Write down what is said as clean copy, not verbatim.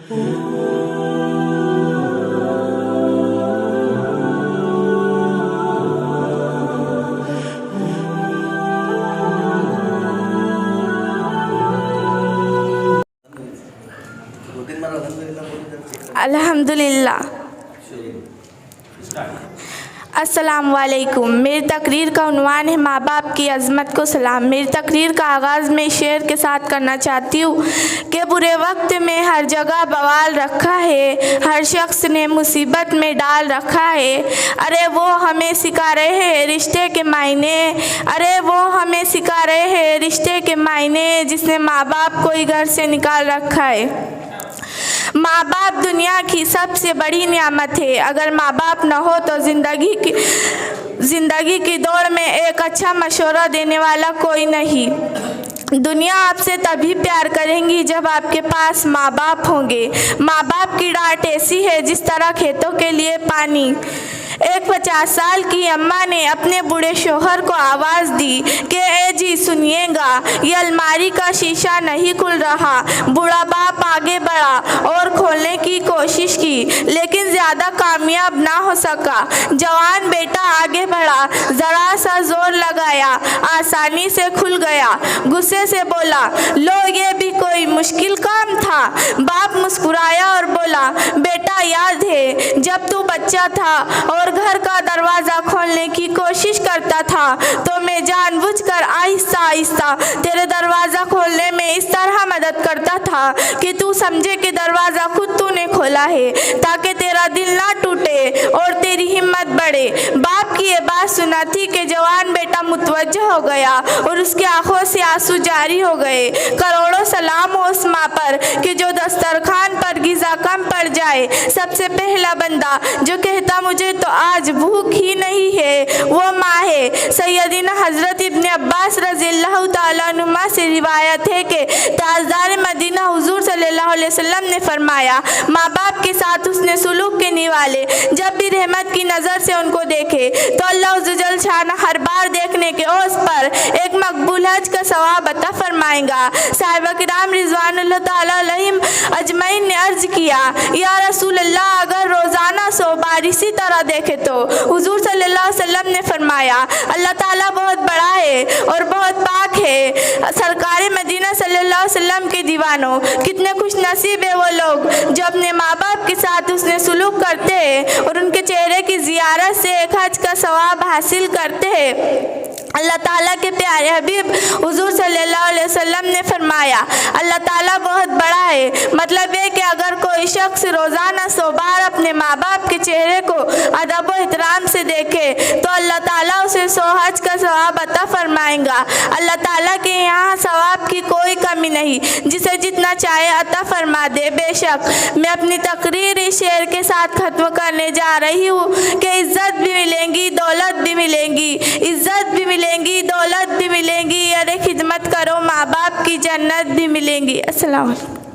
अल्हम्दुलिल्लाह। अस्सलाम वालेकुम। मेरी तकरीर का उन्वान है माँ बाप की अज़मत को सलाम। मेरी तकरीर का आगाज़ में शेर के साथ करना चाहती हूँ कि बुरे वक्त में हर जगह बवाल रखा है, हर शख्स ने मुसीबत में डाल रखा है। अरे वो हमें सिखा रहे हैं रिश्ते के मायने, अरे वो हमें सिखा रहे हैं रिश्ते के मायने, जिसने माँ बाप को ही घर से निकाल रखा है। माँ बाप दुनिया की सबसे बड़ी नियामत है। अगर माँ बाप न हो तो ज़िंदगी की दौड़ में एक अच्छा मशवरा देने वाला कोई नहीं। दुनिया आपसे तभी प्यार करेंगी जब आपके पास माँ बाप होंगे। माँ बाप की डांट ऐसी है जिस तरह खेतों के लिए पानी। एक 50 साल की अम्मा ने अपने बूढ़े शोहर को आवाज़ दी कि ए जी सुनिएगा, ये अलमारी का शीशा नहीं खुल रहा। बूढ़ा बाप आगे बढ़ा और खोलने की कोशिश की, लेकिन ज़्यादा कामयाब ना हो सका। जवान बेटा आगे बढ़ा, ज़रा सा जोर लगाया, आसानी से खुल गया। गुस्से से बोला, लो ये भी कोई मुश्किल काम था। बाप मुस्कुराया और बोला, बेटा याद है जब तू बच्चा था और घर का दरवाज़ा खोलने की कोशिश करता था तो मैं जानबूझकर आहिस्ता आहिस्ता तेरे दरवाज़ा खोलने में इस तरह मदद करता था कि तू समझे कि दरवाज़ा खुद तूने खोला है, ताकि तेरा दिल ना टूटे और तेरी हिम्मत बढ़े। बाप की ये बात सुना थी कि जवान बेटा मुतवज्जह हो गया और उसकी आंखों से आंसू जारी हो गए। करोड़ों सलाम हो उस माँ पर कि जो दस्तरखान पर गिज़ा कम पड़ जाए। सबसे पहला बंदा जो कहता मुझे तो आज भूख ही नहीं है, वो माँ है। सैयदना हज़रत इब्न अब्बास रज़ियल्लाहु ताला अन्हुमा से रिवायत है कि ताजदार मदीना हुजूर सल्लल्लाहु अलैहि वसल्लम ने फरमाया, माँ बाप के साथ उसने सुलूक करने वाले जब भी रहमत की नज़र से उनको देखे तो अल्लाह जल शान हर बार देखने के ओस पर एक मकबूल हज का सवाब अता फरमाएगा। साहिबा किराम रिज़वानुल्लाह ताला अलैहिम अजमईन ने अर्ज़ किया, या रसूल अल्लाह अगर रोज़ाना 100 बार इसी तरह देखे तो? हुजूर सल्लल्लाहु अलैहि वसल्लम ने फरमाया, अल्लाह ताला बहुत बड़ा है और बहुत पाक है। सरकार मदीना सल्लल्लाहु अलैहि वसल्लम के दीवानों, कितने खुश नसीब है वो लोग जो अपने माँ बाप के साथ उसने सुलूक करते हैं और उनके चेहरे की ज़ियारत से एक हज का सवाब हासिल करते हैं। अल्लाह ताला के प्यारे हबीब हुजूर सल्लल्लाहु अलैहि वसल्लम ने फरमाया, अल्लाह ताला बहुत बड़ा है। मतलब है कि अगर कोई शख्स रोज़ाना 100 बार अपने माँ बाप के चेहरे को अदब व एहतराम से देखे तो अल्लाह ताला उसे 100 हज का सवाब अता फरमाएगा। अल्लाह ताला के यहाँ सवाब की कोई कमी नहीं, जिसे जितना चाहे अता फरमा दे। बेशक मैं अपनी तकरीर इस शेर के साथ ख़त्म करने जा रही हूँ कि इज़्ज़त भी मिलेंगी, दौलत भी मिलेंगी। इज़्ज़त भी मिलेंगी, दौलत भी मिलेंगी, अरे खिदमत करो माँ बाप की जन्नत भी मिलेंगी। अस्सलाम वालेकुम।